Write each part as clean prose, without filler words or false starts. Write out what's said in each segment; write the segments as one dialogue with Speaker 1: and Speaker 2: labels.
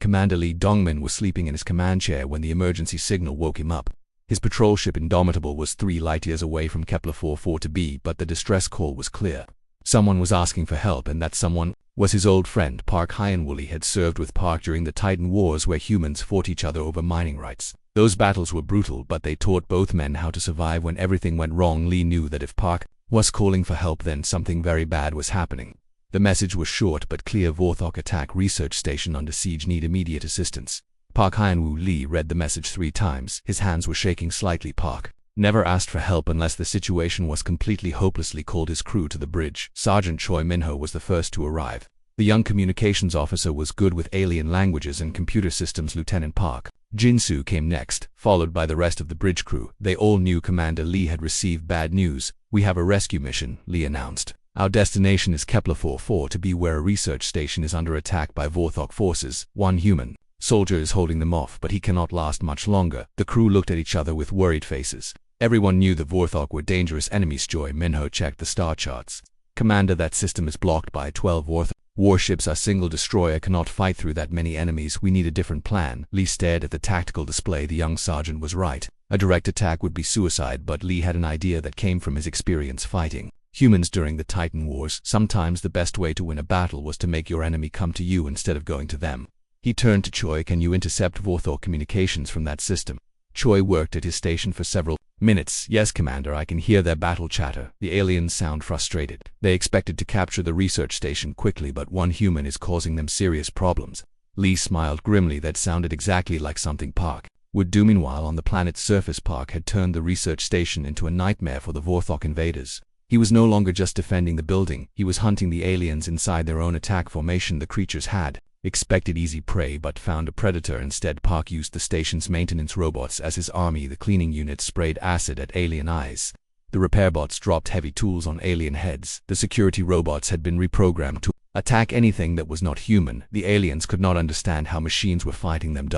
Speaker 1: Commander Lee Dongmin was sleeping in his command chair when the emergency signal woke him up. His patrol ship Indomitable was 3 light-years away from Kepler-442b, but the distress call was clear. Someone was asking for help, and that someone was his old friend Park Hyun-woo. Had served with Park during the Titan Wars, where humans fought each other over mining rights. Those battles were brutal, but they taught both men how to survive when everything went wrong. Lee knew that if Park was calling for help, then something very bad was happening. The message was short but clear: Vorthok attack research station under siege, need immediate assistance. Park Hyun-woo. Lee read the message 3 times. His hands were shaking slightly. Park never asked for help unless the situation was completely hopelessly. Called his crew to the bridge. Sergeant Choi Min-ho was the first to arrive. The young communications officer was good with alien languages and computer systems. Lieutenant Park Jin-soo came next, followed by the rest of the bridge crew. They all knew Commander Lee had received bad news. We have a rescue mission, Lee announced. Our destination is Kepler-442b, where a research station is under attack by Vorthok forces. One human soldier is holding them off, but he cannot last much longer. The crew looked at each other with worried faces. Everyone knew the Vorthok were dangerous enemies. Choi Min-ho checked the star charts. Commander, that system is blocked by 12 Vorthok warships. Our single destroyer cannot fight through that many enemies. We need a different plan. Lee stared at the tactical display. The young sergeant was right. A direct attack would be suicide, but Lee had an idea that came from his experience fighting humans during the Titan Wars. Sometimes the best way to win a battle was to make your enemy come to you instead of going to them. He turned to Choi. Can you intercept Vorthok communications from that system? Choi worked at his station for several minutes. Yes, Commander, I can hear their battle chatter. The aliens sound frustrated. They expected to capture the research station quickly, but one human is causing them serious problems. Lee smiled grimly. That sounded exactly like something Park would do. Meanwhile, on the planet's surface, Park had turned the research station into a nightmare for the Vorthok invaders. He was no longer just defending the building, he was hunting the aliens inside their own attack formation. The creatures had expected easy prey but found a predator instead. Park used the station's maintenance robots as his army. The cleaning units sprayed acid at alien eyes. The repair bots dropped heavy tools on alien heads. The security robots had been reprogrammed to attack anything that was not human. The aliens could not understand how machines were fighting them.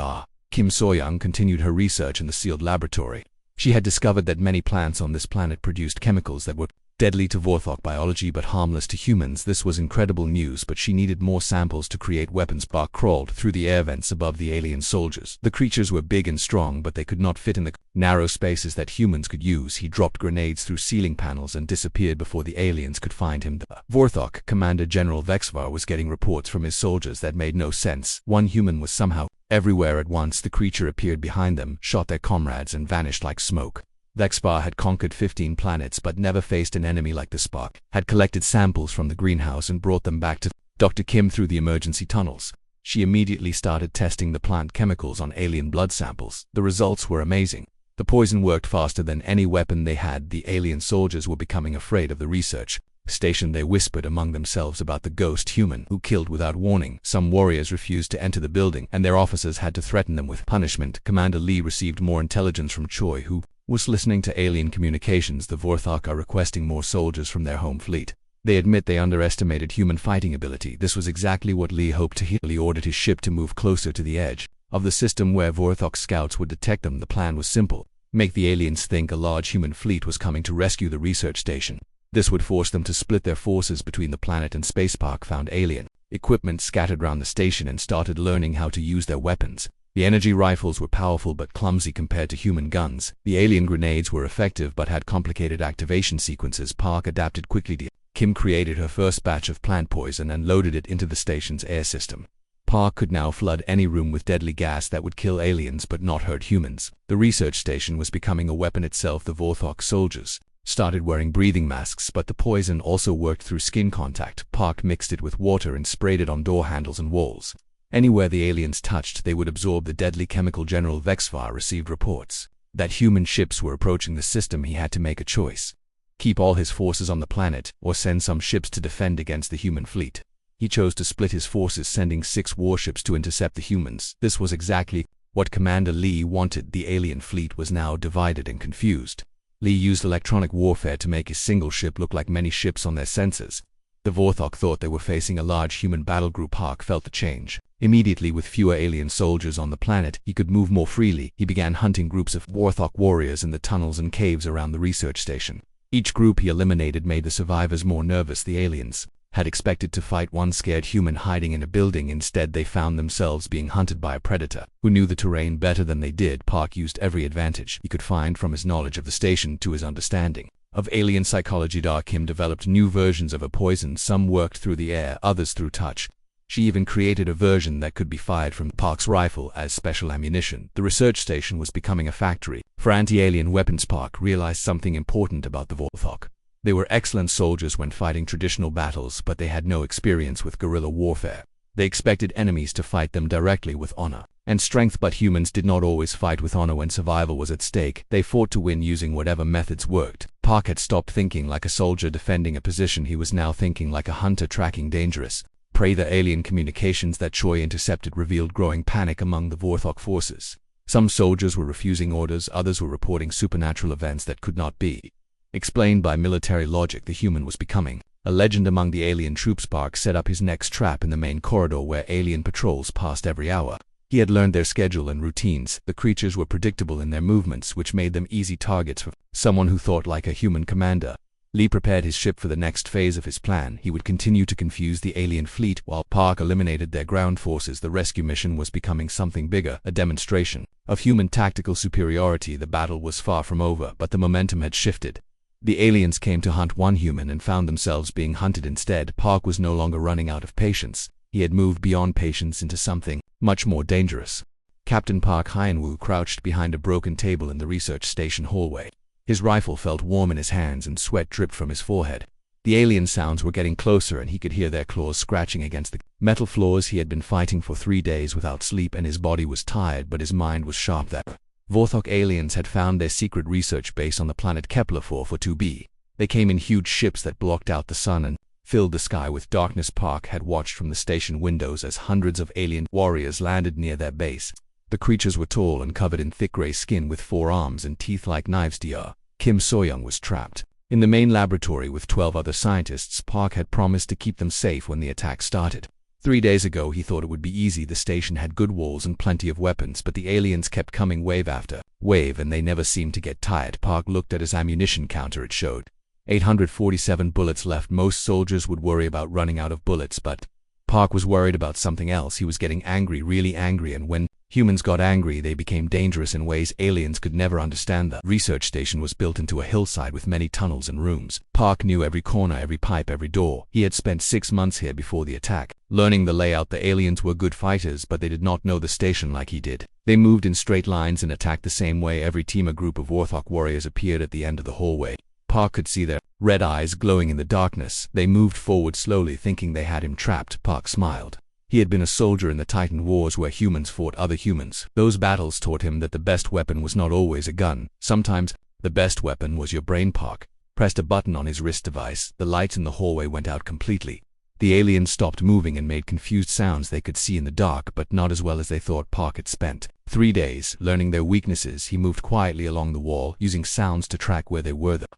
Speaker 1: Kim So-young continued her research in the sealed laboratory. She had discovered that many plants on this planet produced chemicals that were deadly to Vorthok biology but harmless to humans. This was incredible news, but she needed more samples to create weapons. Park crawled through the air vents above the alien soldiers. The creatures were big and strong, but they could not fit in the narrow spaces that humans could use. He dropped grenades through ceiling panels and disappeared before the aliens could find him. The Vorthok Commander General Vexvar was getting reports from his soldiers that made no sense. One human was somehow everywhere at once. The creature appeared behind them, shot their comrades, and vanished like smoke. Vexvar had conquered 15 planets but never faced an enemy like this. Park had collected samples from the greenhouse and brought them back to Dr. Kim through the emergency tunnels. She immediately started testing the plant chemicals on alien blood samples. The results were amazing. The poison worked faster than any weapon they had. The alien soldiers were becoming afraid of the research station. They whispered among themselves about the ghost human who killed without warning. Some warriors refused to enter the building, and their officers had to threaten them with punishment. Commander Lee received more intelligence from Choi, who was listening to alien communications. The Vorthok are requesting more soldiers from their home fleet. They admit they underestimated human fighting ability. This was exactly what Lee hoped to hear. Lee ordered his ship to move closer to the edge of the system where Vorthok scouts would detect them. The plan was simple: make the aliens think a large human fleet was coming to rescue the research station. This would force them to split their forces between the planet and space. Park found alien equipment scattered around the station and started learning how to use their weapons. The energy rifles were powerful but clumsy compared to human guns. The alien grenades were effective but had complicated activation sequences. Park adapted quickly. Kim created her first batch of plant poison and loaded it into the station's air system. Park could now flood any room with deadly gas that would kill aliens but not hurt humans. The research station was becoming a weapon itself. The Vorthok soldiers started wearing breathing masks, but the poison also worked through skin contact. Park mixed it with water and sprayed it on door handles and walls. Anywhere the aliens touched, they would absorb the deadly chemical. General Vexvar received reports that human ships were approaching the system. He had to make a choice: keep all his forces on the planet, or send some ships to defend against the human fleet. He chose to split his forces, sending 6 warships to intercept the humans. This was exactly what Commander Lee wanted. The alien fleet was now divided and confused. Lee used electronic warfare to make his single ship look like many ships on their sensors. The Vorthok thought they were facing a large human battle group. Park felt the change. Immediately, with fewer alien soldiers on the planet, he could move more freely. He began hunting groups of Vorthok warriors in the tunnels and caves around the research station. Each group he eliminated made the survivors more nervous. The aliens had expected to fight one scared human hiding in a building. Instead, they found themselves being hunted by a predator who knew the terrain better than they did. Park used every advantage he could find, from his knowledge of the station to his understanding of alien psychology. Kim developed new versions of a poison. Some worked through the air, others through touch. She even created a version that could be fired from Park's rifle as special ammunition. The research station was becoming a factory for anti-alien weapons. Park realized something important about the Vorthok. They were excellent soldiers when fighting traditional battles, but they had no experience with guerrilla warfare. They expected enemies to fight them directly with honor and strength, but humans did not always fight with honor when survival was at stake. They fought to win using whatever methods worked. Park had stopped thinking like a soldier defending a position. He was now thinking like a hunter tracking dangerous prey. The alien communications that Choi intercepted revealed growing panic among the Vorthok forces. Some soldiers were refusing orders, others were reporting supernatural events that could not be explained by military logic. The human was becoming a legend among the alien troops. Park set up his next trap in the main corridor where alien patrols passed every hour. He had learned their schedule and routines. The creatures were predictable in their movements, which made them easy targets for someone who thought like a human commander. Lee prepared his ship for the next phase of his plan. He would continue to confuse the alien fleet while Park eliminated their ground forces. The rescue mission was becoming something bigger, a demonstration of human tactical superiority. The battle was far from over, but the momentum had shifted. The aliens came to hunt one human and found themselves being hunted instead. Park was no longer running out of patience. He had moved beyond patience into something much more dangerous. Captain Park Hyun-woo crouched behind a broken table in the research station hallway. His rifle felt warm in his hands and sweat dripped from his forehead. The alien sounds were getting closer and he could hear their claws scratching against the metal floors. He had been fighting for 3 days without sleep and his body was tired, but his mind was sharp. The Vorthok aliens had found their secret research base on the planet Kepler 442b. They came in huge ships that blocked out the sun and filled the sky with darkness. Park had watched from the station windows as hundreds of alien warriors landed near their base. The creatures were tall and covered in thick gray skin with 4 arms and teeth like knives. Dr. Kim So-young was trapped in the main laboratory with 12 other scientists. Park had promised to keep them safe when the attack started. 3 days ago he thought it would be easy. The station had good walls and plenty of weapons, but the aliens kept coming wave after wave and they never seemed to get tired. Park looked at his ammunition counter. It showed 847 bullets left. Most soldiers would worry about running out of bullets, but Park was worried about something else. He was getting angry, really angry, and when humans got angry, they became dangerous in ways aliens could never understand. The research station was built into a hillside with many tunnels and rooms. Park knew every corner, every pipe, every door. He had spent 6 months here before the attack, learning the layout. The aliens were good fighters, but they did not know the station like he did. They moved in straight lines and attacked the same way. Every team, a group of Vorthok warriors, appeared at the end of the hallway. Park could see their red eyes glowing in the darkness. They moved forward slowly, thinking they had him trapped. Park smiled. He had been a soldier in the Titan Wars where humans fought other humans. Those battles taught him that the best weapon was not always a gun. Sometimes, the best weapon was your brain. Park pressed a button on his wrist device. The lights in the hallway went out completely. The aliens stopped moving and made confused sounds. They could see in the dark, but not as well as they thought. Park had spent 3 days learning their weaknesses. He moved quietly along the wall, using sounds to track where they were. The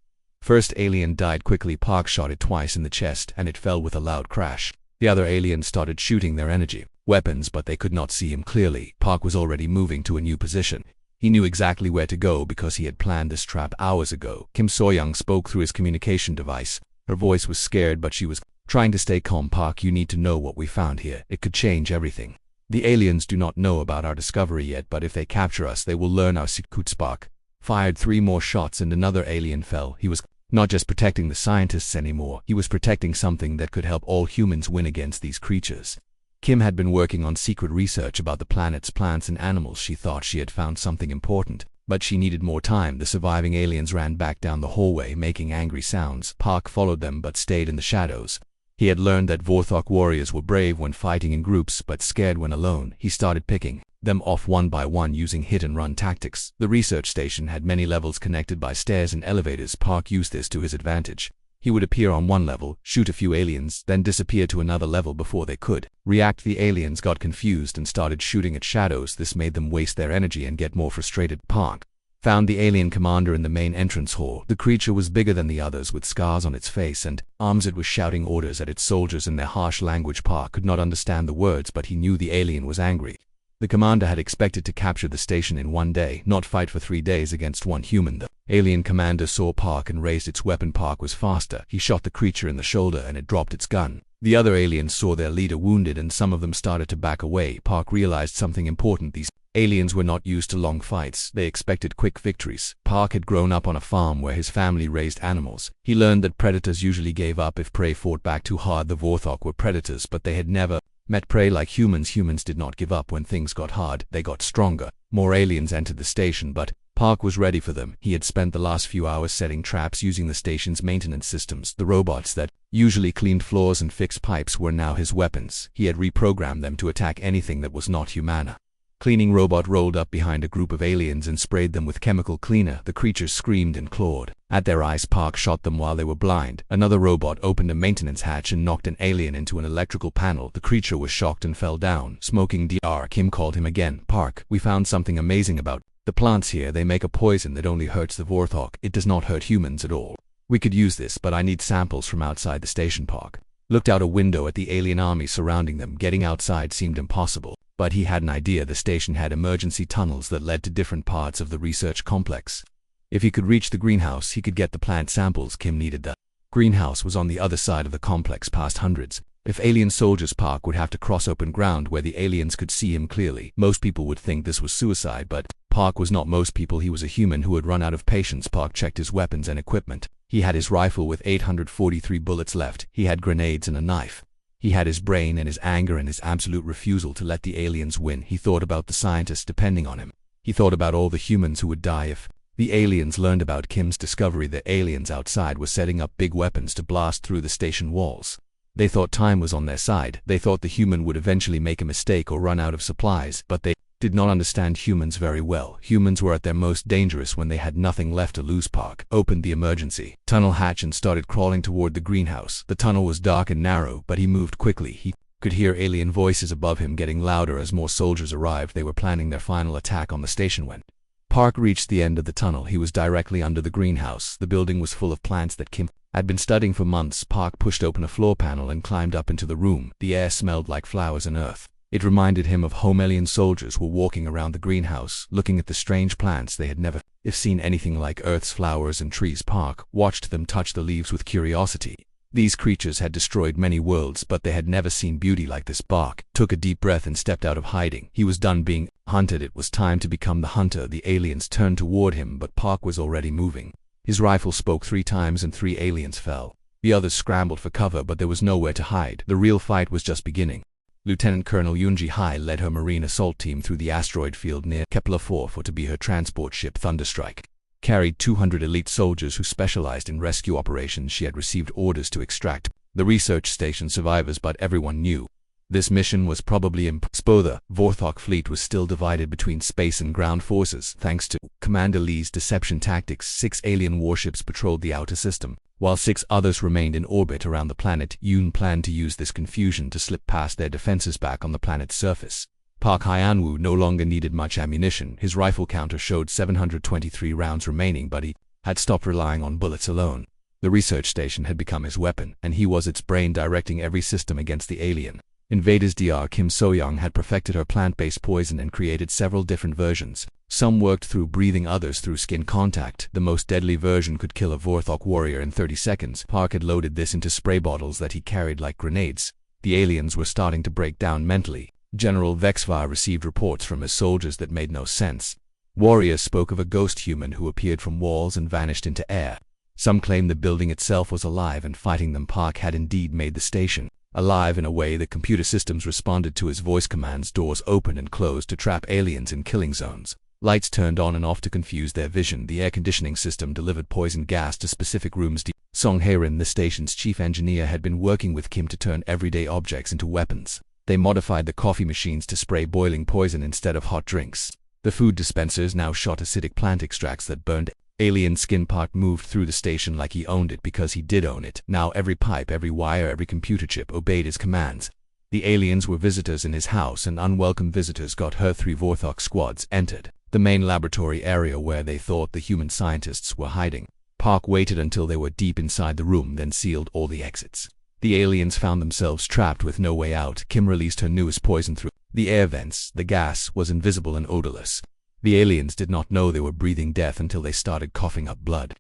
Speaker 1: first alien died quickly. Park shot it twice in the chest, and it fell with a loud crash. The other aliens started shooting their energy weapons, but they could not see him clearly. Park was already moving to a new position. He knew exactly where to go because he had planned this trap hours ago. Kim So-young spoke through his communication device. Her voice was scared, but she was trying to stay calm. Park, you need to know what we found here. It could change everything. The aliens do not know about our discovery yet, but if they capture us, they will learn our secrets. Park fired 3 more shots and another alien fell. He was not just protecting the scientists anymore, he was protecting something that could help all humans win against these creatures. Kim had been working on secret research about the planet's plants and animals. She thought she had found something important, but she needed more time. The surviving aliens ran back down the hallway, making angry sounds. Park followed them but stayed in the shadows. He had learned that Vorthok warriors were brave when fighting in groups but scared when alone. He started picking them off one by one using hit-and-run tactics. The research station had many levels connected by stairs and elevators. Park used this to his advantage. He would appear on one level, shoot a few aliens, then disappear to another level before they could react. The aliens got confused and started shooting at shadows. This made them waste their energy and get more frustrated. Park found the alien commander in the main entrance hall. The creature was bigger than the others, with scars on its face and arms. It was shouting orders at its soldiers in their harsh language. Park could not understand the words, but he knew the alien was angry. The commander had expected to capture the station in 1 day, not fight for 3 days against one human. The alien commander saw Park and raised its weapon. Park was faster. He shot the creature in the shoulder and it dropped its gun. The other aliens saw their leader wounded and some of them started to back away. Park realized something important. These aliens were not used to long fights. They expected quick victories. Park had grown up on a farm where his family raised animals. He learned that predators usually gave up if prey fought back too hard. The Vorthok were predators, but they had never met prey like humans. Humans did not give up when things got hard. They got stronger. More aliens entered the station, but Park was ready for them. He had spent the last few hours setting traps using the station's maintenance systems. The robots that usually cleaned floors and fixed pipes were now his weapons. He had reprogrammed them to attack anything that was not human. Cleaning robot rolled up behind a group of aliens and sprayed them with chemical cleaner. The creatures screamed and clawed at their eyes. Park shot them while they were blind. Another robot opened a maintenance hatch and knocked an alien into an electrical panel. The creature was shocked and fell down, smoking. Dr. Kim called him again. Park, we found something amazing about the plants here. They make a poison that only hurts the Vorthok. It does not hurt humans at all. We could use this, but I need samples from outside the station. Park looked out a window at the alien army surrounding them. Getting outside seemed impossible. But he had an idea. The station had emergency tunnels that led to different parts of the research complex. If he could reach the greenhouse, he could get the plant samples Kim needed. The greenhouse was on the other side of the complex, past hundreds of alien soldiers. Park would have to cross open ground where the aliens could see him clearly. Most people would think this was suicide, but Park was not most people. He was a human who had run out of patience. Park checked his weapons and equipment. He had his rifle with 843 bullets left. He had grenades and a knife. He had his brain and his anger and his absolute refusal to let the aliens win. He thought about the scientists depending on him. He thought about all the humans who would die if the aliens learned about Kim's discovery. The aliens outside were setting up big weapons to blast through the station walls. They thought time was on their side. They thought the human would eventually make a mistake or run out of supplies, but they did not understand humans very well. Humans were at their most dangerous when they had nothing left to lose. Park opened the emergency tunnel hatch and started crawling toward the greenhouse. The tunnel was dark and narrow, but he moved quickly. He could hear alien voices above him getting louder as more soldiers arrived. They were planning their final attack on the station when Park reached the end of the tunnel. He was directly under the greenhouse. The building was full of plants that Kim had been studying for months. Park pushed open a floor panel and climbed up into the room. The air smelled like flowers and earth. It reminded him of home. Alien soldiers were walking around the greenhouse, looking at the strange plants. They had never seen anything like Earth's flowers and trees. Park watched them touch the leaves with curiosity. These creatures had destroyed many worlds, but they had never seen beauty like this. Park took a deep breath and stepped out of hiding. He was done being hunted. It was time to become the hunter. The aliens turned toward him, but Park was already moving. His rifle spoke 3 times and 3 aliens fell. The others scrambled for cover, but there was nowhere to hide. The real fight was just beginning. Lieutenant Colonel Yoonji Hai led her marine assault team through the asteroid field near Kepler-4 for to be her transport ship. Thunderstrike carried 200 elite soldiers who specialized in rescue operations. She had received orders to extract the research station survivors, but everyone knew this mission was probably impossible. The Vorthok fleet was still divided between space and ground forces. Thanks to Commander Lee's deception tactics, 6 alien warships patrolled the outer system, while 6 others remained in orbit around the planet. Yoon planned to use this confusion to slip past their defenses back on the planet's surface. Park Hyun-woo no longer needed much ammunition. His rifle counter showed 723 rounds remaining, but he had stopped relying on bullets alone. The research station had become his weapon, and he was its brain, directing every system against the alien invaders. Dr. Kim So-young had perfected her plant-based poison and created several different versions. Some worked through breathing, others through skin contact. The most deadly version could kill a Vorthok warrior in 30 seconds. Park had loaded this into spray bottles that he carried like grenades. The aliens were starting to break down mentally. General Vexvar received reports from his soldiers that made no sense. Warriors spoke of a ghost human who appeared from walls and vanished into air. Some claimed the building itself was alive and fighting them. Park had indeed made the station alive in a way that computer systems responded to his voice commands. Doors opened and closed to trap aliens in killing zones. Lights turned on and off to confuse their vision. The air conditioning system delivered poison gas to specific rooms. Song Hae-rin, the station's chief engineer, had been working with Kim to turn everyday objects into weapons. They modified the coffee machines to spray boiling poison instead of hot drinks. The food dispensers now shot acidic plant extracts that burned alien skin. Park moved through the station like he owned it, because he did own it. Now every pipe, every wire, every computer chip obeyed his commands. The aliens were visitors in his house, and unwelcome visitors got hurt. 3 Vorthok squads entered the main laboratory area where they thought the human scientists were hiding. Park waited until they were deep inside the room, then sealed all the exits. The aliens found themselves trapped with no way out. Kim released her newest poison through the air vents. The gas was invisible and odorless. The aliens did not know they were breathing death until they started coughing up blood.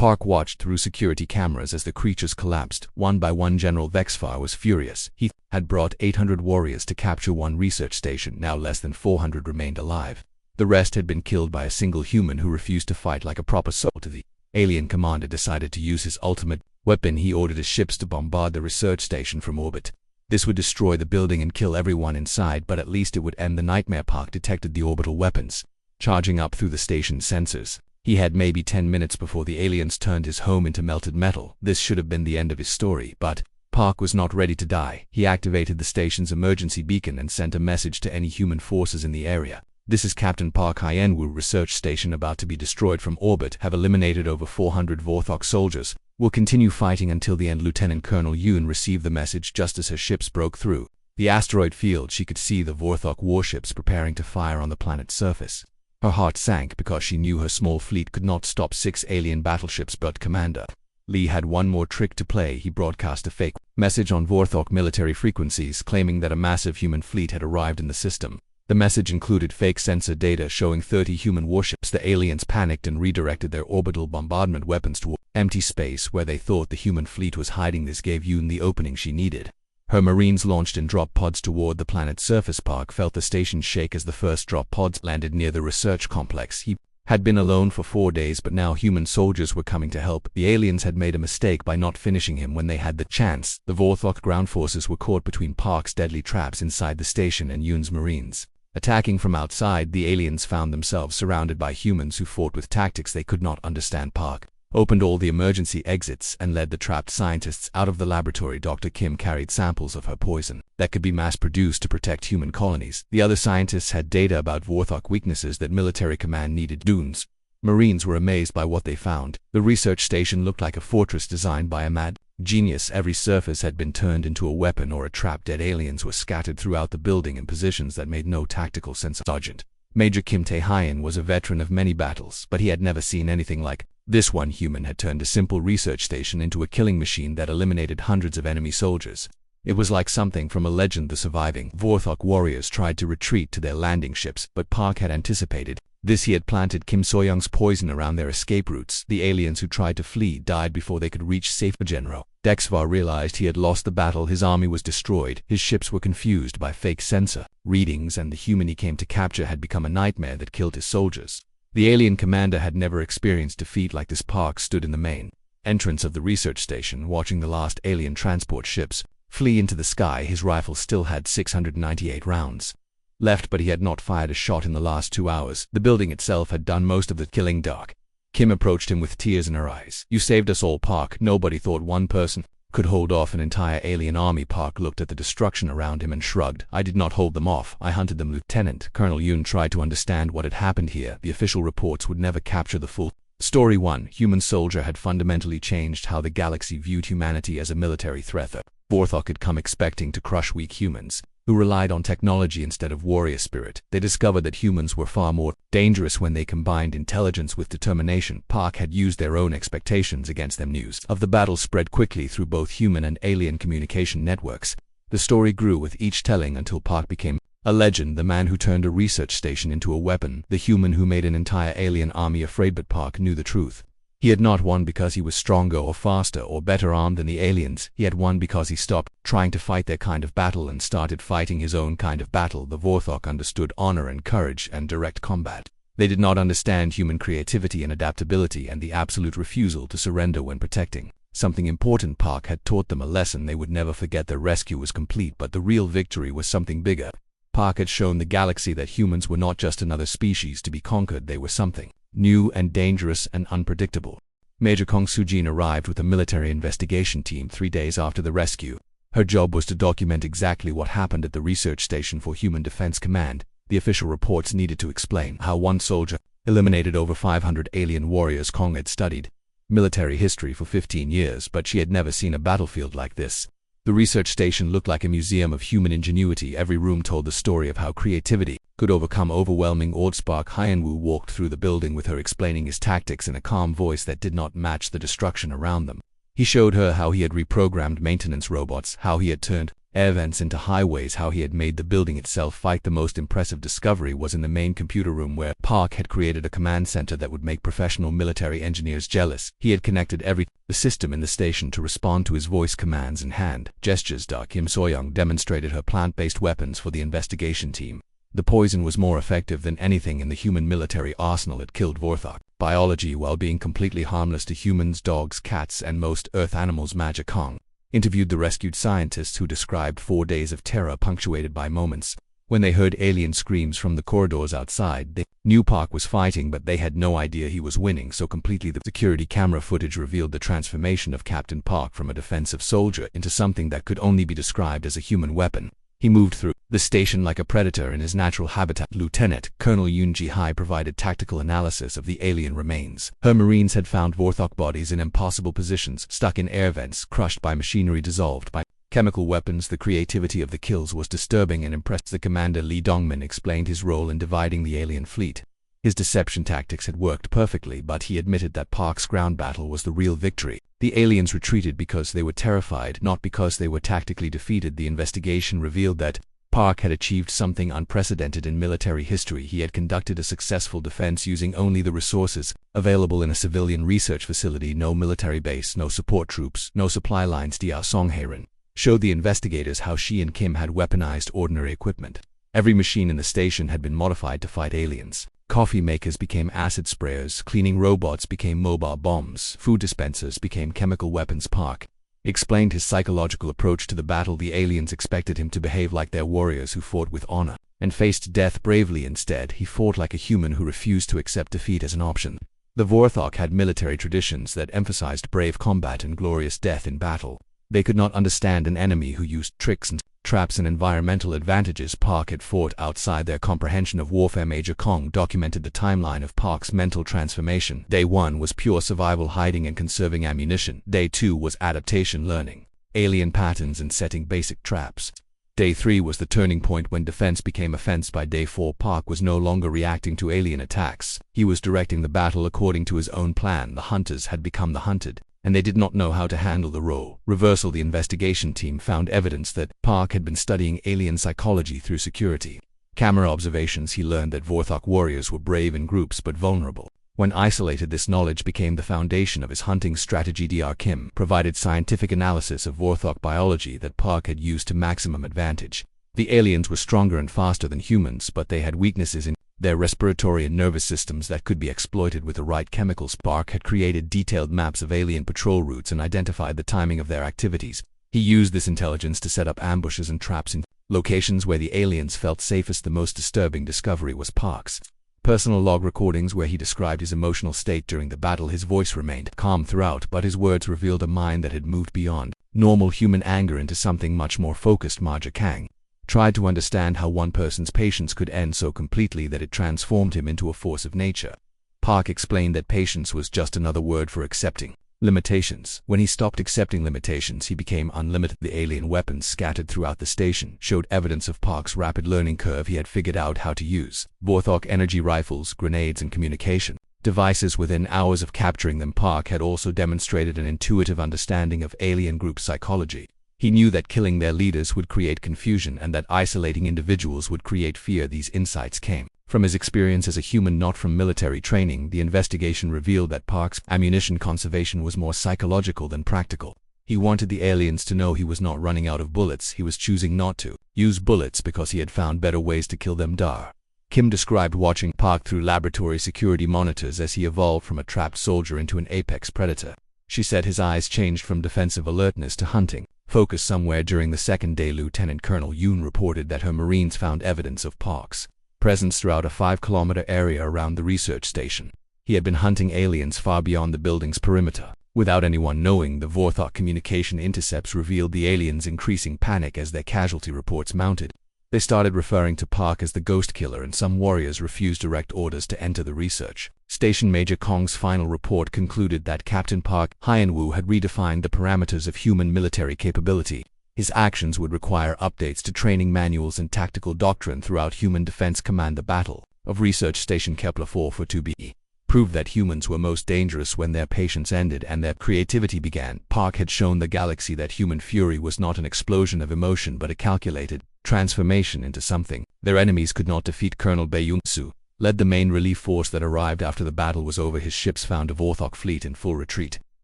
Speaker 1: Park watched through security cameras as the creatures collapsed. One by one, General Vexfar was furious. He had brought 800 warriors to capture one research station. Now less than 400 remained alive. The rest had been killed by a single human who refused to fight like a proper soldier. The alien commander decided to use his ultimate weapon. He ordered his ships to bombard the research station from orbit. This would destroy the building and kill everyone inside, but at least it would end the nightmare. Park detected the orbital weapons charging up through the station's sensors. He had maybe 10 minutes before the aliens turned his home into melted metal. This should have been the end of his story, but Park was not ready to die. He activated the station's emergency beacon and sent a message to any human forces in the area. This is Captain Park. Hyenwu research station about to be destroyed from orbit. Have eliminated over 400 Vorthok soldiers. Will continue fighting until the end. Lieutenant Colonel Yoon received the message just as her ships broke through the asteroid field. She could see the Vorthok warships preparing to fire on the planet's surface. Her heart sank because she knew her small fleet could not stop 6 alien battleships. But Commander Lee had one more trick to play. He broadcast a fake message on Vorthok military frequencies claiming that a massive human fleet had arrived in the system. The message included fake sensor data showing 30 human warships. The aliens panicked and redirected their orbital bombardment weapons toward empty space where they thought the human fleet was hiding. This gave Yoon the opening she needed. Her Marines launched in drop pods toward the planet's surface. Park felt the station shake as the first drop pods landed near the research complex. He had been alone for 4 days, but now human soldiers were coming to help. The aliens had made a mistake by not finishing him when they had the chance. The Vorthok ground forces were caught between Park's deadly traps inside the station and Yoon's Marines. Attacking from outside, the aliens found themselves surrounded by humans who fought with tactics they could not understand. Park opened all the emergency exits and led the trapped scientists out of the laboratory. Dr. Kim carried samples of her poison that could be mass-produced to protect human colonies. The other scientists had data about Vorthok weaknesses that military command needed. Yoon's Marines were amazed by what they found. The research station looked like a fortress designed by a mad genius. Every surface had been turned into a weapon or a trap. Dead aliens were scattered throughout the building in positions that made no tactical sense. Sergeant Major Kim Tae-hyun was a veteran of many battles, but he had never seen anything like this. One human had turned a simple research station into a killing machine that eliminated hundreds of enemy soldiers. It was like something from a legend. The surviving Vorthok warriors tried to retreat to their landing ships, but Park had anticipated this. He had planted Kim So-young's poison around their escape routes. The aliens who tried to flee died before they could reach safety. General Dexvar realized he had lost the battle. His army was destroyed. His ships were confused by fake sensor readings, and the human he came to capture had become a nightmare that killed his soldiers. The alien commander had never experienced defeat like this. Park stood in the main entrance of the research station, watching the last alien transport ships flee into the sky. His rifle still had 698 rounds left, but he had not fired a shot in the last 2 hours. The building itself had done most of the killing. Dark Kim approached him with tears in her eyes. You saved us all, Park. Nobody thought one person could hold off an entire alien army. Park looked at the destruction around him and shrugged. I did not hold them off. I hunted them. Lieutenant Colonel Yoon tried to understand what had happened here. The official reports would never capture the full story. One human soldier had fundamentally changed how the galaxy viewed humanity as a military threat. The Vorthok had come expecting to crush weak humans who relied on technology instead of warrior spirit. They discovered that humans were far more dangerous when they combined intelligence with determination. Park had used their own expectations against them. News of the battle spread quickly through both human and alien communication networks. The story grew with each telling until Park became a legend, the man who turned a research station into a weapon, the human who made an entire alien army afraid. But Park knew the truth. He had not won because he was stronger or faster or better armed than the aliens. He had won because he stopped trying to fight their kind of battle and started fighting his own kind of battle. The Vorthok understood honor and courage and direct combat. They did not understand human creativity and adaptability and the absolute refusal to surrender when protecting something important. Park had taught them a lesson they would never forget. Their rescue was complete, but the real victory was something bigger. Park had shown the galaxy that humans were not just another species to be conquered. They were something new and dangerous and unpredictable. Major Kong Soo-jin arrived with a military investigation team 3 days after the rescue. Her job was to document exactly what happened at the research station for Human Defense Command. The official reports needed to explain how one soldier eliminated over 500 alien warriors. Kong had studied military history for 15 years, but she had never seen a battlefield like this. The research station looked like a museum of human ingenuity. Every room told the story of how creativity could overcome overwhelming odds. Park Hyenwu walked through the building with her, explaining his tactics in a calm voice that did not match the destruction around them. He showed her how he had reprogrammed maintenance robots, how he had turned air vents into highways. How he had made the building itself fight. The most impressive discovery was in the main computer room, where Park had created a command center that would make professional military engineers jealous. He had connected the system in the station to respond to his voice commands and hand gestures. Kim Soyoung demonstrated her plant-based weapons for the investigation team. The poison was more effective than anything in the human military arsenal. It killed Vorthok biology while being completely harmless to humans, dogs, cats, and most earth animals. Major Kong interviewed the rescued scientists, who described 4 days of terror punctuated by moments when they heard alien screams from the corridors outside. They knew Park was fighting, but they had no idea he was winning so completely. The security camera footage revealed the transformation of Captain Park from a defensive soldier into something that could only be described as a human weapon. He moved through the station like a predator in his natural habitat. Lieutenant Colonel Yoon Ji-hai provided tactical analysis of the alien remains. Her Marines had found Vorthok bodies in impossible positions, stuck in air vents, crushed by machinery, dissolved by chemical weapons. The creativity of the kills was disturbing and impressed. The commander Lee Dongmin explained his role in dividing the alien fleet. His deception tactics had worked perfectly, but he admitted that Park's ground battle was the real victory. The aliens retreated because they were terrified, not because they were tactically defeated. The investigation revealed that Park had achieved something unprecedented in military history. He had conducted a successful defense using only the resources available in a civilian research facility. No military base, no support troops, no supply lines. Dia Songharen showed the investigators how she and Kim had weaponized ordinary equipment. Every machine in the station had been modified to fight aliens. Coffee makers became acid sprayers, cleaning robots became mobile bombs, food dispensers became chemical weapons. Park explained his psychological approach to the battle. The aliens expected him to behave like their warriors who fought with honor and faced death bravely. Instead, he fought like a human who refused to accept defeat as an option. The Vorthok had military traditions that emphasized brave combat and glorious death in battle. They could not understand an enemy who used tricks and traps and environmental advantages. Park had fought outside their comprehension of warfare. Major Kong documented the timeline of Park's mental transformation. Day 1 was pure survival, hiding and conserving ammunition. Day 2 was adaptation, learning alien patterns and setting basic traps. Day 3 was the turning point when defense became offense. By Day 4, Park was no longer reacting to alien attacks. He was directing the battle according to his own plan. The hunters had become the hunted, and they did not know how to handle the role reversal. The investigation team found evidence that Park had been studying alien psychology through security camera observations. He learned that Vorthok warriors were brave in groups but vulnerable when isolated. This knowledge became the foundation of his hunting strategy. Dr. Kim provided scientific analysis of Vorthok biology that Park had used to maximum advantage. The aliens were stronger and faster than humans, but they had weaknesses in their respiratory and nervous systems that could be exploited with the right chemicals. Park had created detailed maps of alien patrol routes and identified the timing of their activities. He used this intelligence to set up ambushes and traps in locations where the aliens felt safest. The most disturbing discovery was Park's personal log recordings, where he described his emotional state during the battle. His voice remained calm throughout, but his words revealed a mind that had moved beyond normal human anger into something much more focused. Major Kang tried to understand how one person's patience could end so completely that it transformed him into a force of nature. Park explained that patience was just another word for accepting limitations. When he stopped accepting limitations, he became unlimited. The alien weapons scattered throughout the station showed evidence of Park's rapid learning curve. He had figured out how to use Vorthok energy rifles, grenades, and communication devices within hours of capturing them. Park had also demonstrated an intuitive understanding of alien group psychology. He knew that killing their leaders would create confusion and that isolating individuals would create fear. These insights came from his experience as a human, not from military training. The investigation revealed that Park's ammunition conservation was more psychological than practical. He wanted the aliens to know he was not running out of bullets. He was choosing not to use bullets because he had found better ways to kill them. Dar Kim described watching Park through laboratory security monitors as he evolved from a trapped soldier into an apex predator. She said his eyes changed from defensive alertness to hunting focus. Somewhere during the second day, Lieutenant Colonel Yoon reported that her Marines found evidence of Park's presence throughout a 5-kilometer area around the research station. He had been hunting aliens far beyond the building's perimeter. Without anyone knowing, the Vorthok communication intercepts revealed the aliens' increasing panic as their casualty reports mounted. They started referring to Park as the Ghost Killer, and some warriors refused direct orders to enter the research station. Major Kong's final report concluded that Captain Park Hyun-woo had redefined the parameters of human military capability. His actions would require updates to training manuals and tactical doctrine throughout Human Defense Command. The Battle of Research Station Kepler 442b proved that humans were most dangerous when their patience ended and their creativity began. Park had shown the galaxy that human fury was not an explosion of emotion but a calculated transformation into something their enemies could not defeat. Colonel Bayung-su led the main relief force that arrived after the battle was over. His ships found a Vorthok fleet in full retreat,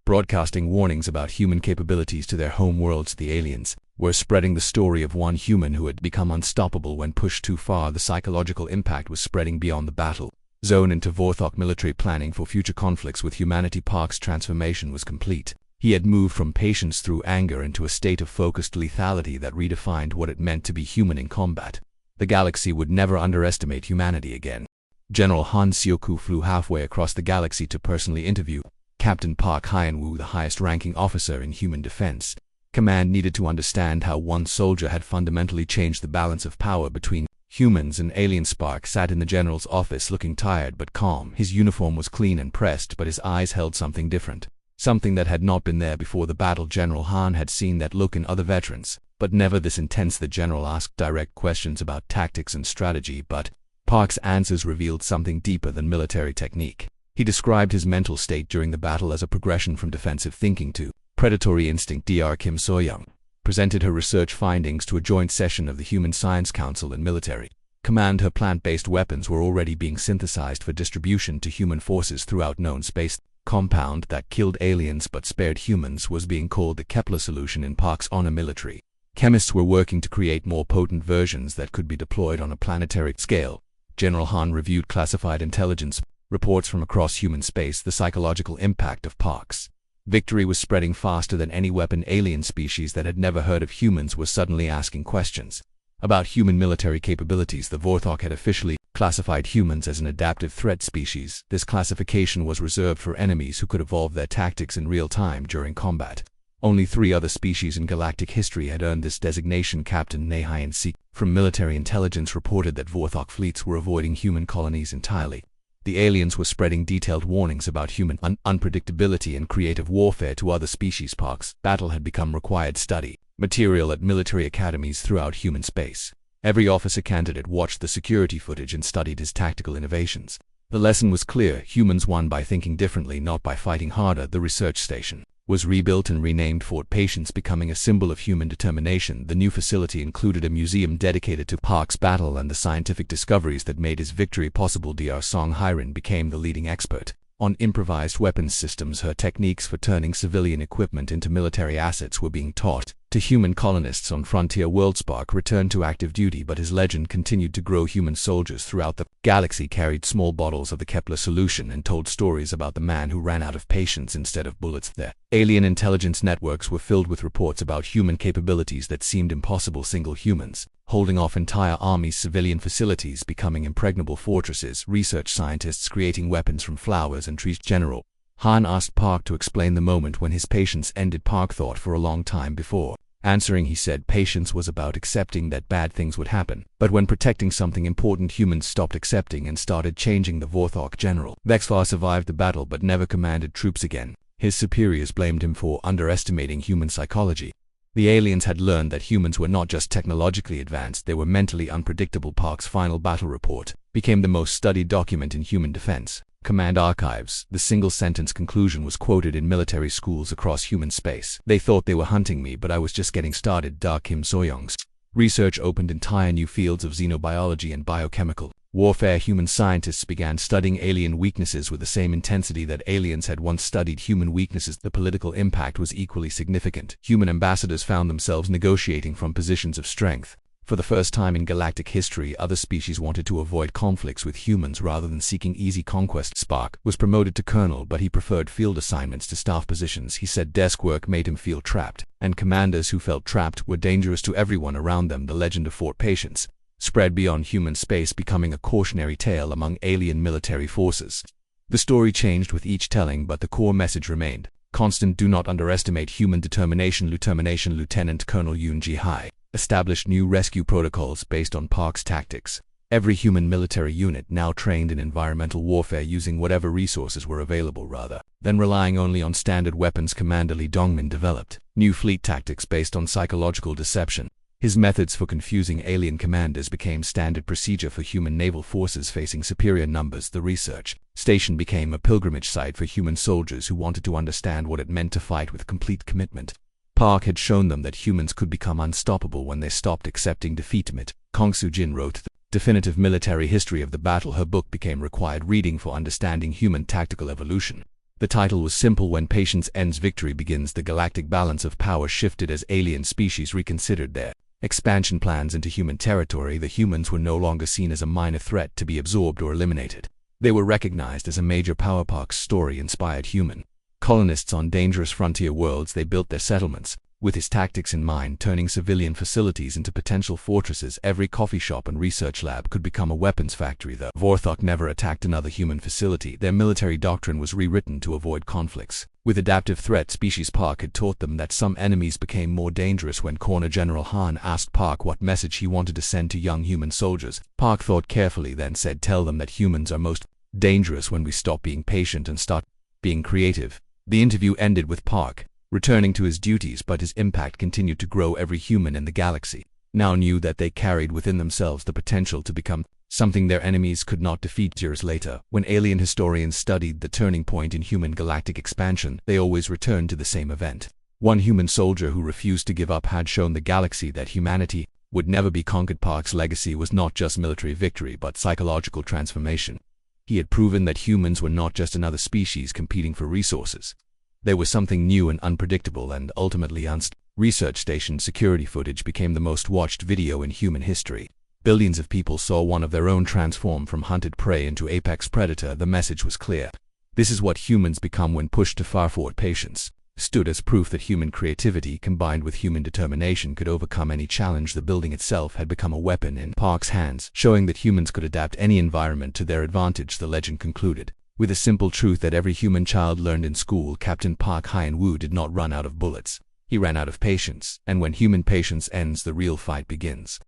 Speaker 1: broadcasting warnings about human capabilities to their home worlds. The aliens were spreading the story of one human who had become unstoppable when pushed too far. The psychological impact was spreading beyond the battle zone into Vorthok military planning for future conflicts with humanity. Park's transformation was complete. He had moved from patience through anger into a state of focused lethality that redefined what it meant to be human in combat. The galaxy would never underestimate humanity again. General Han Seoku flew halfway across the galaxy to personally interview Captain Park Hyun-woo, the highest-ranking officer in human defense. Command needed to understand how one soldier had fundamentally changed the balance of power between humans and aliens. Park sat in the general's office looking tired but calm. His uniform was clean and pressed, but his eyes held something different, something that had not been there before the battle. General Han had seen that look in other veterans, but never this intense. The general asked direct questions about tactics and strategy, but Park's answers revealed something deeper than military technique. He described his mental state during the battle as a progression from defensive thinking to predatory instinct. Dr. Kim So-young presented her research findings to a joint session of the Human Science Council and military command. Her plant-based weapons were already being synthesized for distribution to human forces throughout known space. Compound that killed aliens but spared humans was being called the Kepler solution. In Park's honor, military chemists were working to create more potent versions that could be deployed on a planetary scale. General Han reviewed classified intelligence reports from across human space. The psychological impact of Park's victory was spreading faster than any weapon. Alien species that had never heard of humans were suddenly asking questions about human military capabilities. The Vorthok had officially classified humans as an adaptive threat species. This classification was reserved for enemies who could evolve their tactics in real time during combat. Only 3 other species in galactic history had earned this designation. Captain Ne Hyun-sik from military intelligence reported that Vorthok fleets were avoiding human colonies entirely. The aliens were spreading detailed warnings about human unpredictability and creative warfare to other species. Park's battle had become required study material at military academies throughout human space. Every officer candidate watched the security footage and studied his tactical innovations. The lesson was clear: humans won by thinking differently, not by fighting harder. The research station was rebuilt and renamed Fort Patience, becoming a symbol of human determination. The new facility included a museum dedicated to Park's battle and the scientific discoveries that made his victory possible. Dr. Song Hyrin became the leading expert on improvised weapons systems. Her techniques for turning civilian equipment into military assets were being taught to human colonists on frontier worlds. Park returned to active duty, but his legend continued to grow. Human soldiers throughout the galaxy carried small bottles of the Kepler solution and told stories about the man who ran out of patience instead of bullets. Their alien intelligence networks were filled with reports about human capabilities that seemed impossible. Single humans holding off entire armies, civilian facilities becoming impregnable fortresses, research scientists creating weapons from flowers and trees. General Han asked Park to explain the moment when his patience ended. Park thought for a long time before answering. He said patience was about accepting that bad things would happen, but when protecting something important, humans stopped accepting and started changing. The Vorthok general Vexfar survived the battle but never commanded troops again. His superiors blamed him for underestimating human psychology. The aliens had learned that humans were not just technologically advanced, they were mentally unpredictable. Park's final battle report became the most studied document in human defense command archives. The single-sentence conclusion was quoted in military schools across human space. "They thought they were hunting me, but I was just getting started." Dr. Kim So-young's research opened entire new fields of xenobiology and biochemical warfare. Human scientists began studying alien weaknesses with the same intensity that aliens had once studied human weaknesses. The political impact was equally significant. Human ambassadors found themselves negotiating from positions of strength. For the first time in galactic history, other species wanted to avoid conflicts with humans rather than seeking easy conquest. Spark was promoted to colonel, but he preferred field assignments to staff positions. He said desk work made him feel trapped, and commanders who felt trapped were dangerous to everyone around them. The legend of Fort Patience spread beyond human space, becoming a cautionary tale among alien military forces. The story changed with each telling, but the core message remained constant: do not underestimate human determination. Lieutenant Colonel Yoon Ji-hai established new rescue protocols based on Park's tactics. Every human military unit now trained in environmental warfare, using whatever resources were available rather than relying only on standard weapons. Commander Lee Dongmin developed new fleet tactics based on psychological deception. His methods for confusing alien commanders became standard procedure for human naval forces facing superior numbers. The research station became a pilgrimage site for human soldiers who wanted to understand what it meant to fight with complete commitment. Park had shown them that humans could become unstoppable when they stopped accepting defeat. Kong Soo-jin wrote the definitive military history of the battle. Her book became required reading for understanding human tactical evolution. The title was simple: When patience ends, victory begins. The galactic balance of power shifted as alien species reconsidered their expansion plans into human territory. The humans were no longer seen as a minor threat to be absorbed or eliminated. They were recognized as a major power. Park's story inspired human colonists on dangerous frontier worlds. They built their settlements with his tactics in mind, turning civilian facilities into potential fortresses. Every coffee shop and research lab could become a weapons factory. The Vorthok never attacked another human facility. Their military doctrine was rewritten to avoid conflicts with adaptive threat species. Park had taught them that some enemies became more dangerous. When Corner General Han asked Park what message he wanted to send to young human soldiers, Park thought carefully, then said, "Tell them that humans are most dangerous when we stop being patient and start being creative." The interview ended with Park returning to his duties, but his impact continued to grow. Every human in the galaxy now knew that they carried within themselves the potential to become something their enemies could not defeat. Years later, when alien historians studied the turning point in human galactic expansion, they always returned to the same event. One human soldier who refused to give up had shown the galaxy that humanity would never be conquered. Park's legacy was not just military victory, but psychological transformation. He had proven that humans were not just another species competing for resources. They were something new and unpredictable, and ultimately unstoppable. Research station security footage became the most watched video in human history. Billions of people saw one of their own transform from hunted prey into apex predator. The message was clear. This is what humans become when pushed too far. Forward patience stood as proof that human creativity combined with human determination could overcome any challenge. The building itself had become a weapon in Park's hands, showing that humans could adapt any environment to their advantage. The legend concluded with a simple truth that every human child learned in school: Captain Park Hyun-woo did not run out of bullets. He ran out of patience, and when human patience ends, the real fight begins.